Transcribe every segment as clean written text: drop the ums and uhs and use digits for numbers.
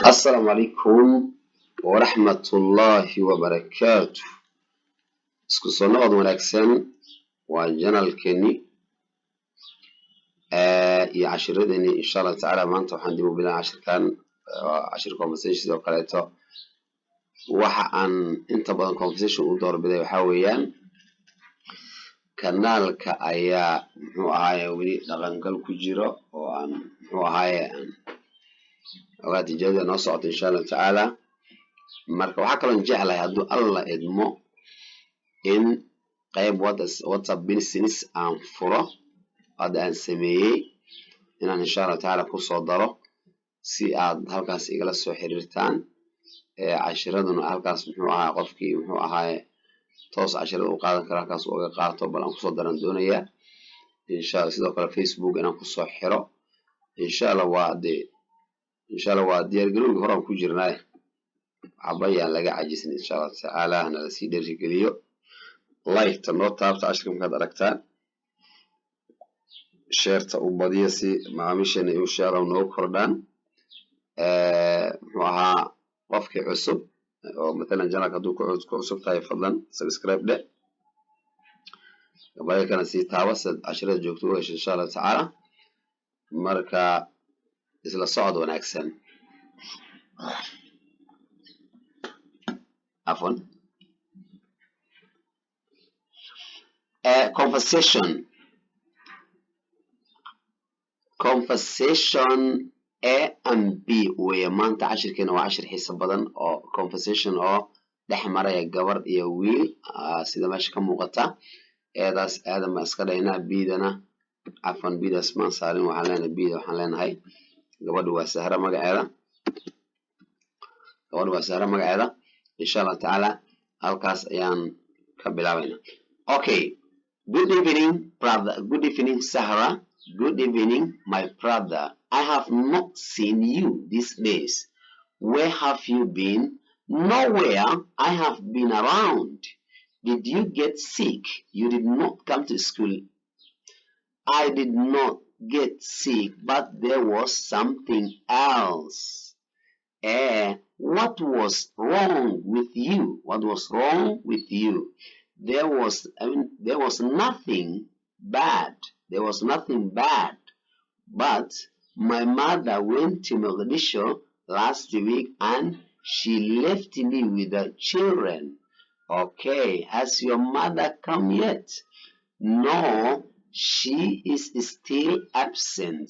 السلام عليكم ورحمة الله وبركاته. اسكو soo noqod wanaagsan waa janalkeeni iyo cashiradeni insha Allah taala maanta waxaan dib u bilaabaa cashir conversation sidoo kaleeto waxa aan inta badan conversation u doorbiday waxa weeyaan kanaalka ayaa muxuu ahaay wali dhaqangal ku jiro oo aan muxuu ahaay ogaa tijaabada noo socoto insha Allah taala marka waxa kale oo jeclahay hadduu alla idmo in qayb WhatsApp business aan furo hadda aan sameeyay inaan insha Allah taala ku soo daro si aad halkaas igala soo xiriirtaan cashiraduna halkaas muxuu ahaa qofkii muxuu ahaa toos cashirada u qaadan kara halkaas uga qaato bal aan ku soo daran doonaya insha Allah sidoo kale Facebook inaan ku soo xiro insha Allah waa diyaar garowga hore aan ku jirnaa cabayaan laga cajisin insha Allah taala ana la sii dheerigeliyo like ta noo taabta cashirka markaad aragtaan sheerta u badiya si macaamiishana u sheero noo kordhaan muxuu ahaa qofkii cusub oo مثلا janalka hadduu ku cusub tahay fadlan subscribe dhe gabalkana sii taaba sad cashirada joogto u hesho insha Allah taala marka isla socod wanaagsan afwan conversation A and B weeye maanta cashirkeena waa cashir xiiso badan oo conversation oo dhex maraya gabar iyo wiil sida meesha ka muuqata eedaas aadam ma iska dhaynaa biidana afan biidaas maan saarin waxaan leenahay gabadhu waa Sahra magaceeda insha Allah taala halkaas ayaan ka bilaabaynaa okay. Good evening, brother. Good evening, Sahra. Good evening, my brother. I have not seen you these days. Where have you been? Nowhere. I have been around. Did you get sick? You did not come to school. I did not get sick, but there was something else. What was wrong with you? What was wrong with you? There was nothing bad. There was nothing bad. But my mother went to Mogadishu last week and she left me with the children. Okay, has your mother come yet? No, she is still absent.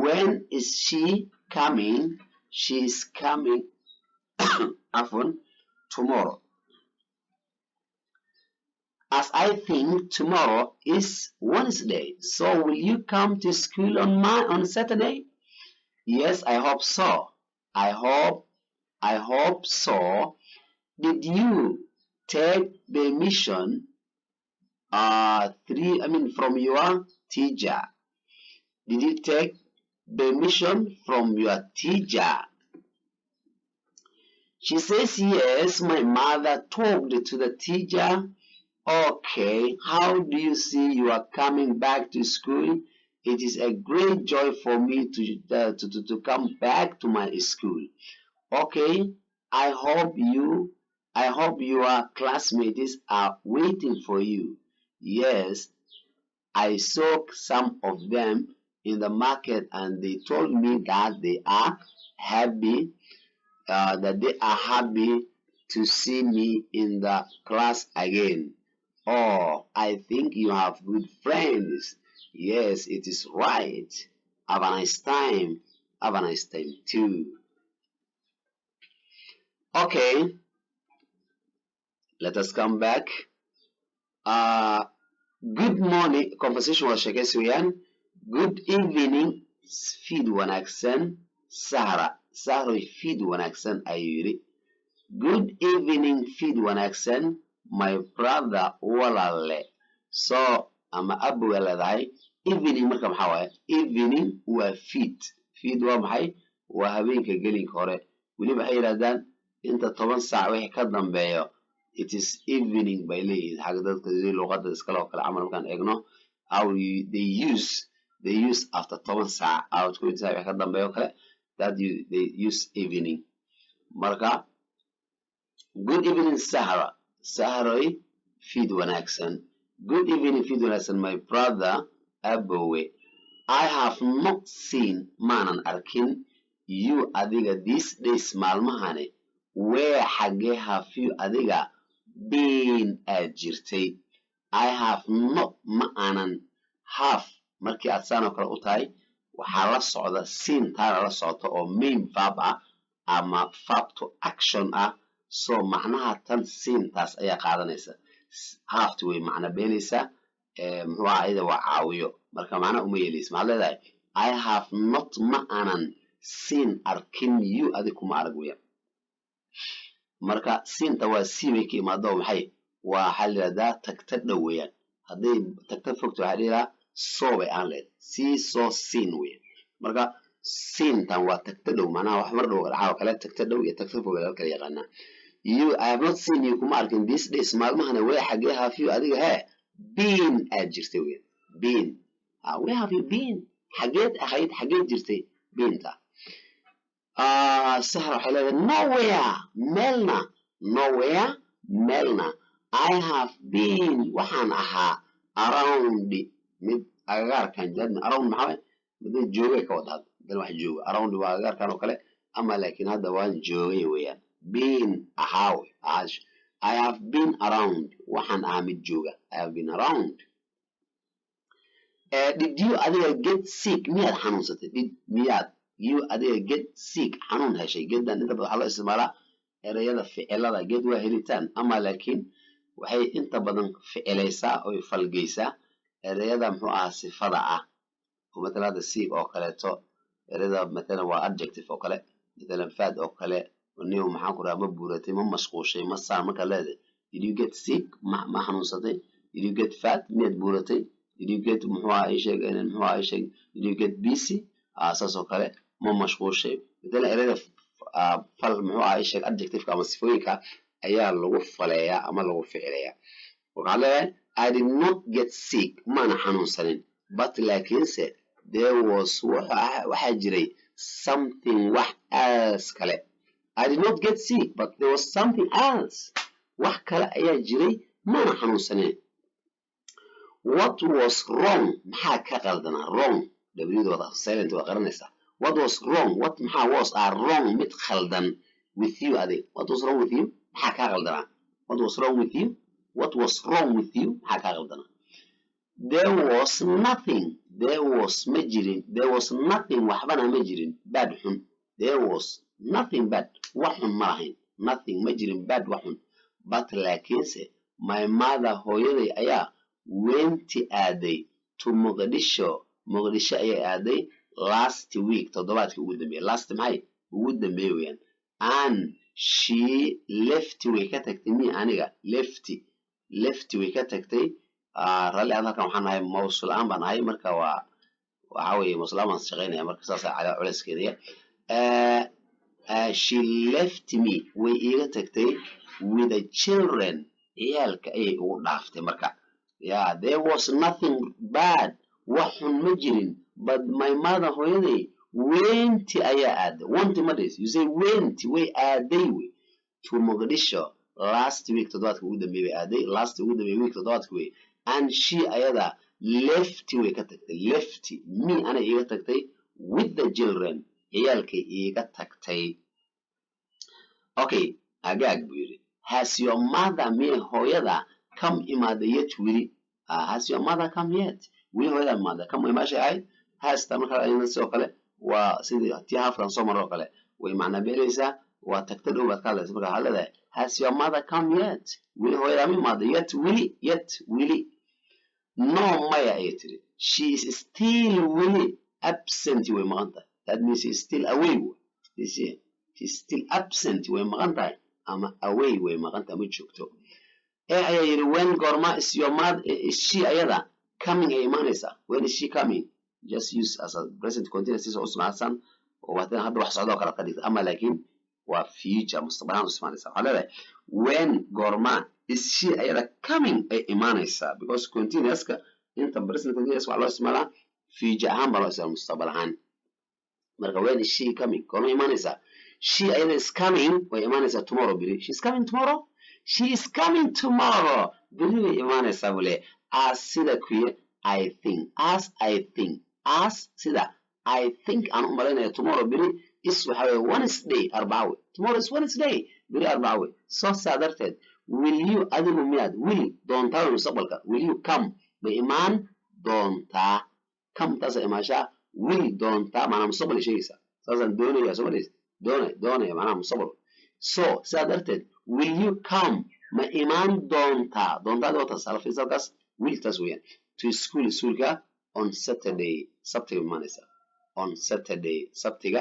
When is she coming? She is coming tomorrow. As I think tomorrow is Wednesday, so will you come to school on Saturday? Yes, I hope so. I hope so. Did you take permission from your teacher? Did you take permission from your teacher? She says yes, my mother talked to the teacher. Okay, how do you see you are coming back to school? It is a great joy for me to come back to my school. Okay, I hope your classmates are waiting for you. Yes, I saw some of them in the market and they told me that they are happy to see me in the class again. Oh, I think you have good friends. Yes, it is right. Have a nice time. Have a nice time too. Okay, let us come back. Good morning. Conversation was sheekaysi weeyaan. Good evening. Feed wanaagsan. Sahra feed wanaagsan ayuu yiri. Good evening. Feed wanaagsan. My brother walaale. So ama abu leedahay evening marka maxaa waaye evening waa feed waa maxay waa habeenka gelinka hore waliba waxay yiraahdaan inta 10 saac wixii ka dambeeyo it is evening bay leeyihiin xagga dadka luqadda iskala oo kale camal markaan eegno how they use they use after 10 saac out ku inta wax ka dambeeyo kale that they use evening marka good evening Sahara Saharoy feed wanaagsan good evening feed wanaagsan my brother Abowe I have not seen maanan arkin you adiga these days maalmahani where xagee have you adiga been aad jirtay I have not ma aanan have markii aad saan oo kale u tahay waxaa la socda seen taana la socota oo main verb ah ama verb to action ah so macnaha tan seen taas ayaa qaadanaysa have to way macna beenaysa muxuu ahayd waa caawiyo marka macna uma yeelaysa maxaad leedahay I have not ma aanan seen arkin you adiga kuma arag weeyaan marka siinta waa siibay ka imaado maxay waa xalada tagta dhow weeyaan haday tagta fogto waxa dhira soo bay aan leed see so seen weeyaan marka siintan waa tagta dhow macnaha wax mar dhow waxa kale tagta dhow iyo tagta fog la kala yaqaana you I have not seen you kuma arkin this days maalmahana way xagee have you adiga he been aad jirtay weeyaan been where have you been xageed ahayd xageed jirtay beenta Sahara waxay leedahay nowhere melna I have been waxaan ahaa around mid agagaarkan jadna around maxaa mid joogay ka wada dal wax jooga around waa agagaarkan oo kale ama laakiin hadda waan joogay weeyaan been ahaaw I have been around waxaan ahaa mid jooga I have been around did you adiga get sick miyaad xanuunsatay miyaad you adiga get sick xanuun heshay gedan inta badan waxa loo isticmaalaa erayada ficilada ged waa helitaan ama laakiin waxay inta badan ficilaysaa oo falgeysaa erayada muxuu ahaa sifada ah oo midna sick oo kaleeto erayada midna waa adjective oo kale midna fad oo kale niyo maxaan ku raama buuratay ma mashquushay ma saan marka leedahay did you get sick ma xanuunsatay did you get fat mid buuratay did you get muxuu ahaa did you get busy asaas oo kale ma mashquushay midna erayada fal muxuu ahaa adjective ama sifooyinka ayaa lagu faleeyaa ama lagu ficilayaa waxa leeyahay I did not get sick mana xanuunsanin but laakiinse there was waxa jiray something wax else kale I did not get sick but there was something else wax kale ayaa jiray mana xanuunsanin what was wrong maxaa ka qaldanaa wrong wada silent waa qaranaysa what was wrong what maxaa was wrong mid khaldan with you adi what was wrong with you maxaa ka qaldanaa what was wrong with you what was wrong with you maxaa ka qaldanaa there was nothing waxbana ma jirin bad xun there was nothing bad wax xun ma lahayn nothing ma jirin bad wax xun but laakiinse my mother hooyaday ayaa wenti aaday to Mogadisho ayay aaday last week toddobaadkii ugu dambeeyay last maxay ugu dambeeyay weeyaan and she left way ka tagtay mi aniga left way ka tagtay rally halkan waxaan nahay mawsul aan baan ahay marka waxa weeye muslaaman shaqeynaya marka saas ay culeyskeeda she left me way iga tagtay with the children ciyaalka ay ugu dhaaftay marka yeah there was nothing bad wax xun ma jirin but my mother hooyaday wenti ayaa aaday wenti madis you say wenti way aaday way to Mogadisho last week toddobaadkii ugu dambeeyay aaday last ugu dambeeyay week toddobaadkii way and she ayada left way ka tagtay left me ana iga tagtay with the children ciyaalkay iga tagtay okay agaag buu yiri has your mother me hooyada come imaaday yet wili has your mother come yet wili hooyada mother come imaashay ay has marka ayna soo kale waa sidii tii hafran soo maro kale way macna beelaysaa waa tagta dhow baad kale marka halada has your mother come yet wili hooyada me mother yet wili no maya ay tiri she is still wili absent way maqanta that means she is still away she is still absent way maqanta ama away way maqanta ma joogto ayay yiri when gorma is your mother is she ayada coming ay imanaysa when is she coming just use as a present continuous is also masan oo wadan hadda wax socdo kala qadid ama laakiin waa future mustaqbalka ismaanaysa halada when gorma is she ayada coming ay imanaysa because continuous ka inta present continuous waa loo isticmaalaa future ahaan baa loo isticmaala mustaqbal ahaan. Marka when is she coming? Koorma imaanaysaa? She ayada is coming way imaanaysaa tomorrow beri. She is coming tomorrow. She is coming tomorrow. Beri way imaanaysaa buu leeyahay. As sida kuya I think. As I think. As sida I think aan u malaynaya tomorrow beri is waxa weeye Wednesday Arbaca wey. Tomorrow is Wednesday. Beri Arbaca wey. So saa darteed will you adigu miyaad will doontaa mustaqbalka will you come ma imaan doontaa come taas imaashaa will doontaa maana mustaqbal sheegaysaa saasaan doonaya soo maraysa doonaya maana mustaqbal so saa darteed will you come ma imaan doontaa doontaada wata salafisaalkaas will taas weeyaan to schoolka on Saturday sabtiga imaanaysa on Saturday sabtiga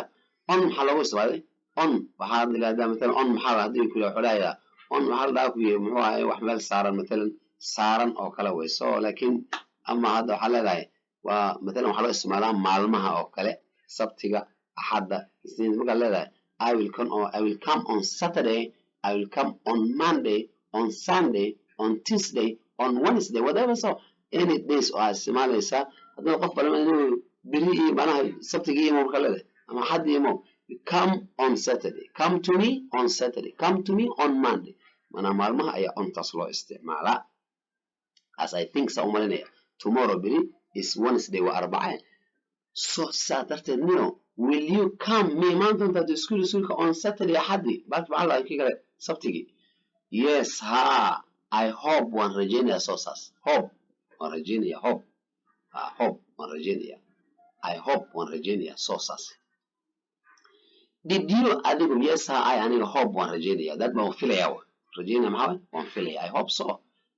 on maxaa loogu isticmaalay on waxaa la matalan on maxaa hadii kula xulaaya on waxaa la ku yahay muxuu ahay wax meel saaran matalan saaran oo kala way so laakiin ama hadda waxaa leedahay waa matalan waxaa loo isticmaalaa maalmaha oo kale sabtiga axadda isniin markaa leedahay I will come on Saturday I will come on Monday on Sunday on Tuesday on Wednesday whatever so any days oo aad isticmaalaysaa haddana qof balama inuu beri iyo manaha sabtiga iyo markaa leedahay ama axad iyo come on Saturday come to me on Saturday come to me on Monday mana maalmaha ayaa ontaas loo isticmaalaa as I think sa umalinaya tomorrow beri is Wednesday wa Arbaca so saa darteed nio will you come me imaan doontaa to schoolka on Saturday axaddi baad maxaa la kii kale sabtigii yes ha I hope waan rajaynaya soo saas hope waan rajaynaya hope waan rajaynaya I hope waan rajaynaya soo saas did you adigu yes ha I aniga hope waan rajaynaya dad baan filaya rajaynaya maxaa waan filaya I hope so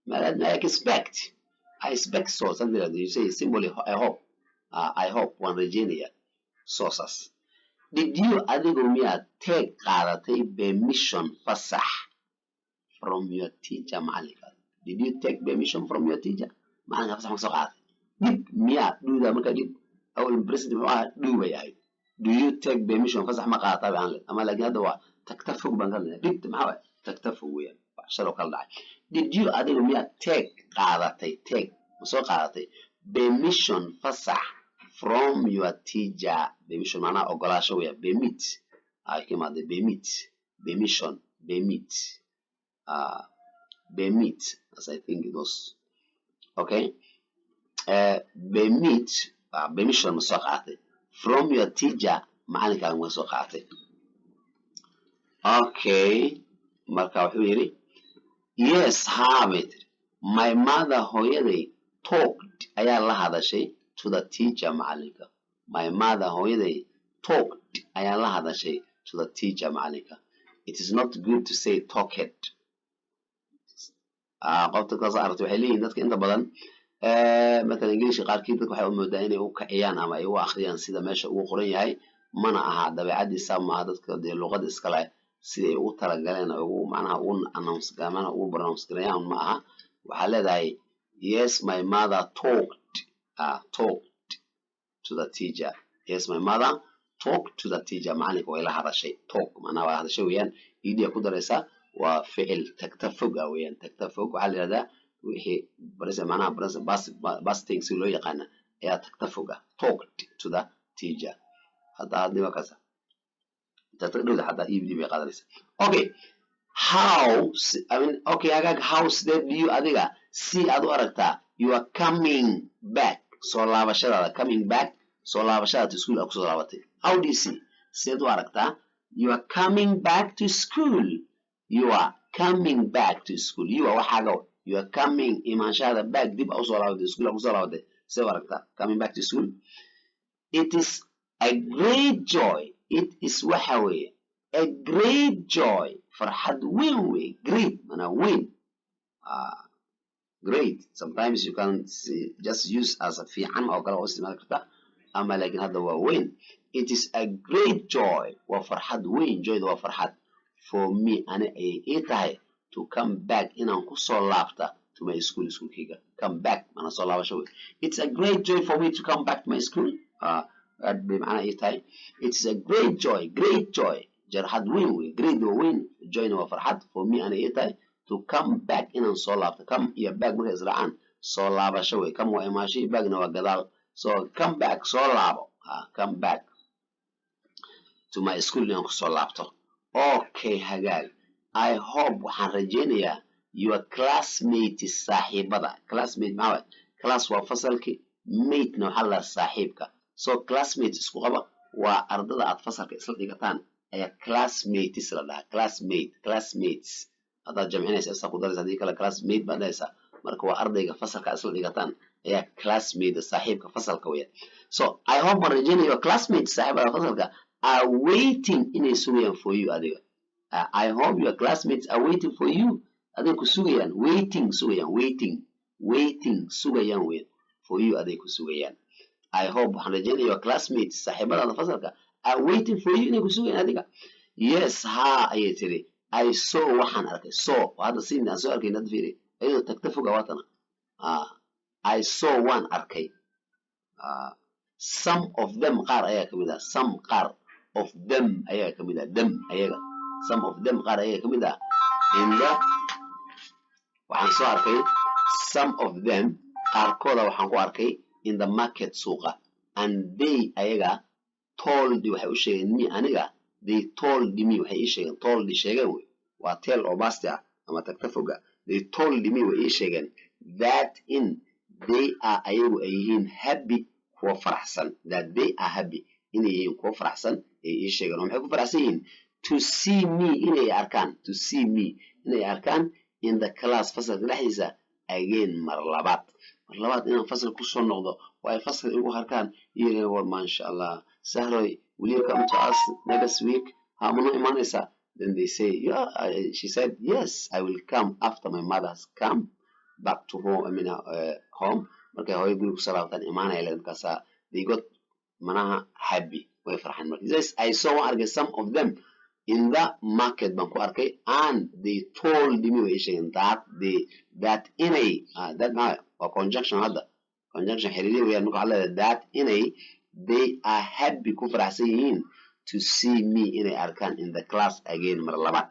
I expect so something like you say simply I hope waan rajaynaya soo saas did you adigu miyaad take qaadatay permission fasax from your teacher macalinka did you take permission from your teacher macalinka fasax ma soo qaadatay dib miyaa dhuuda marka dib awal president wuxuu ahaa dhuu bay ahayd do you take permission fasax ma qaadataa baan le ama laakiin hadda waa tagta fog baan ka leeyahay dib maxaa waay tagta fog weeyaan wax shalo kala dhacay did you adigu miyaad take qaadatay take ma soo qaadatay permission fasax from your teacher permission maana ogolaasho weeya permit ay kimaade permission permit as I think it was okay permission ma soo qaadatay from your teacher macalinka ma soo qaadatay okay marka wuxuu yiri yes habit my mother hooyaday talked ayaa la hadashay to the teacher macalinka my mother hooyaday talked ayaa la hadashay to the teacher macalinka it is not good to say talked qofta kaas aragtay waxay leeyihiin dadka inta badan مثلا إنجليزي qaarkiid dadku waxay u moodaan inay u kaciyaan ama ay u akhriyaan sida meesha ugu qoran yahay mana aha dabeecadiisa ma dadka luqada iska leh siday ugu talagaleen ugu macnaha ugu announce gaamana ugu pronounce gareeyaan ma aha waxa leedahay yes my mother talked to the teacher yes my mother talked to the teacher macalinka way la hadashay talk macnaha waa hadashay weeyaan idiya ku dareysa waa ficil tagta fog weeyaan tagta fog waxa leedahay wixii barisa macnaha past tense loo yaqaan ayaa tagta foga talked to the teacher hada hadii kaasa tagta dhowda hada ibdi bay qaadanaysa okay how I mean okay agaag how did you adiga see aad u aragtaa you are coming back soo laabashada coming back soo laabashada to school ku soo laabatay how do you see seed u aragtaa you are coming back to school you are coming back to school you are waxaaga you are coming imaanshada back dib u soo laabatay school ku soo laabatay see u aragtaa coming back to school it is a great joy it is waxa weeye a great joy farxad weyn wey great mana weyn great sometimes you can just use as a fiican oo kale oo isticmaali kartaa ama laakiin hadda waa weyn it is a great joy waa farxad weyn joy waa farxad for me ana ay tahay to come back inaan ku soo laabta to my schoolkayga come back mana soo laabasho wey it's a great joy for me to come back to my school بمعنى ايه تاي it's a great joy جرحت وين great وين joy وفرحت for me انا ايه تاي to come back in and solve come يا back مرة زرعان solve شوي كم وإماشي back نوا جدال so come back soo laabo come back to my school inaan kusoo laabto okay hagaag I hope waxaan rajaynayaa your classmates saaxiibada classmate maxaa class waa fasalki mate na waxaa la saaxiibka so classmates isku qaba waa ardada aad fasalka isla dhigataan ayaa classmates la dhahaa classmates hadaad jamcinaysa isa ku daraysa hadii kale classmate baad dhahaysaa marka waa ardayga fasalka isla dhigataan ayaa classmate saaxiibka fasalka weeyaan so I hope waan rajaynayaa your classmates saaxiibada fasalka are waiting inay sugayaan for you adiga I hope your classmates are waiting for you aday ku sugayaan waiting sugayaan weyn for you aday ku sugayaan I hope waxaan rajaynayaa your classmates saaxiibada fasalka are waiting for you inay ku sugayaan adiga yes ha ayay tiri I saw waxaan arkay so hada siin aan soo arkay nad fiiri ayuu tagta foga watana I saw waan arkay some of them qaar ayaa kamid ah some qaar of them ayaa kamid ah them ayaga some of them qaar ayaa kamid ah in the waxaan soo arkay some of them qaarkooda waxaan ku arkay in the market suuqa and they ayaga told waxay u sheegeen me aniga they told me waxay ii sheegeen told sheegeen waa tell oo basta ama tagta foga they told me way ii sheegeen that in they are ayagu ay yihiin happy kuwa faraxsan that they are happy inay yihiin kuwa faraxsan ay ii sheegeen waxay ku faraxsan yihiin to see me inay arkaan in the class fasalka dhexdiisa again mar labaad inaan fasal ku soo noqdo oo ay fasal igu arkaan iyo war masha Allah sahroy will you come to us next week hamano imanaysa then they say yeah she said yes I will come after my mother has come back to home home markay hooyo guriga ku salaabtaan imaanaya markaasa they got manaha happy way farxan markii yes I saw some of them in the market baan ku arkay and they told me way sheegeen that inay that waa conjunction hadda conjunction xiriiri weeyaan marka waxaa leedahay that inay they are happy ku faraxsan yihiin to see me inay arkaan in the class again mar labaad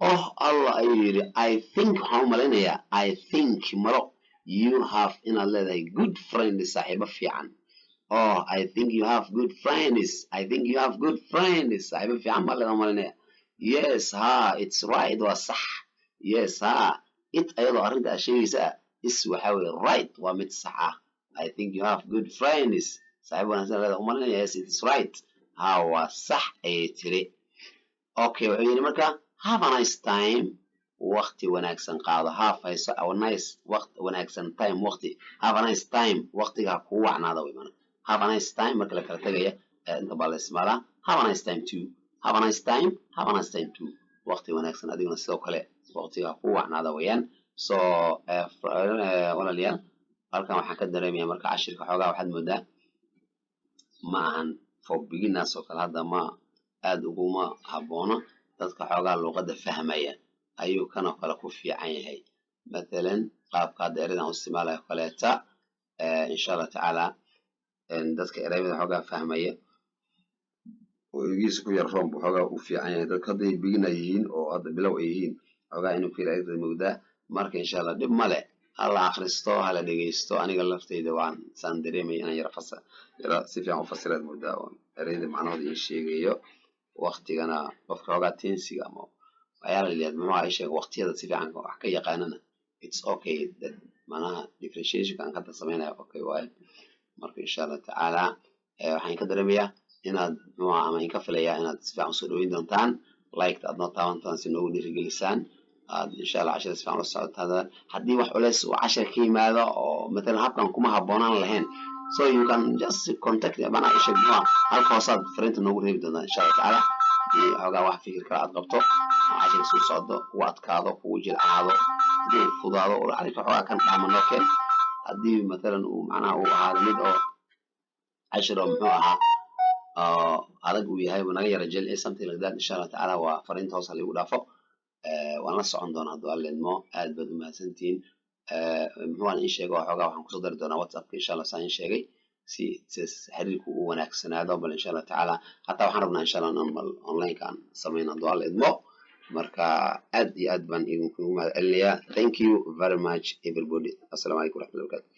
oh Allah ayuu yidhi I think waxaan u malaynayaa I think maro you have inaad leedahay good friend saaxiibo fiican oh I think you have good friends saaxiibo fiican baa leedahay malinaya yes ha it's right waa sax yes ha it ayadoo arrinta aad sheegaysa is waxa weeye right waa mid sax ah I think you have good friends saaxiibo wanaagsan leedahay umalinaya yes it's right ha waa sax ayay tiri okay wuxuu yidhi marka have a nice time waqti wanaagsan qaado have hayso a nice waqti wanaagsan time waqti have a nice time waqtiga ku wacnaada way mana have a nice time marka la kala tagaya inta baa la isticmaalaa have a nice time too waqti wanaagsan adiguna sidoo kale waqtiga ku wacnaada weeyaan so walaalayaal halkan waxaan ka dareemayaa marka cashirka xoogaa waxaad moodaa ma ahan for beginners oo kale hadda ma aad uguma haboono dadka xoogaa luqadda fahmaya ayuu kan oo kale ku fiican yahay matalan qaabka hadda eradan u isticmaalayo kaleeta insha Allah tacaala dadka erayada xoogaa fahmaya oo igiisa ku yar room xoogaa u fiican yahay dadka hadday beginner yihiin oo hadda bilow ay yihiin xoogaa inuu fiirayda moodaa marka insha Allah dib male hala akhristo hala dhegeysto aniga laftayda waan saan dareemay inaan yara si fiican u fasireed moodaa oo erayada macnahooda ii sheegayo waqtigana qofka xoogaa tensiga ama waxyaala liyaad maxaa ay sheeg waqtiyada si fiican wax ka yaqaanana it's okay that manaha differentiation kan ka sameeynaya okay waaye marka insha Allah tacaala waxaan ka dareemayaa inaad ama in ka filayaa inaad si fiican soo dhaweyn doontaan like aad noo taabantaan si noogu dhiirigelisaan insha Allah cashir si fiican u socotada haddii wax culeys oo cashir ka yimaado oo matalan habkan kuma haboonaan lahayn so you can just contact bana isha halka hoosaad fariinta noogu reebi doontaan insha Allah tacaala xoogaa wax fikir kale aad qabto cashir soo socdo ku adkaado kugu jilcaado hadii fudaado oo arrinta xoogaa kan dhaamanoo keen haddii matalan uu macnaha uu ahaado mid oo cashir oo muxuu ahaa adag uu yahay naga yara jilci something like that insha Allah tacaala waa fariinta hoos haligu dhaafo waan la socon doonaa hadduu alla idmo aad baad u mahadsantihiin muxuaan in sheego xoogaa waxaan kusoo dari doonaa whatsappka insha Allah saan in sheegay si xiriirku u wanaagsanaado bal insha Allah tacaala hataa waxaan rabnaa insha Allah online kan sameyn hadduu alla idmo marka aad iyo aad baan idinku mahadcelinayaa thank you very much everybody assalamu alaykum warahmatullahi wabarakatuh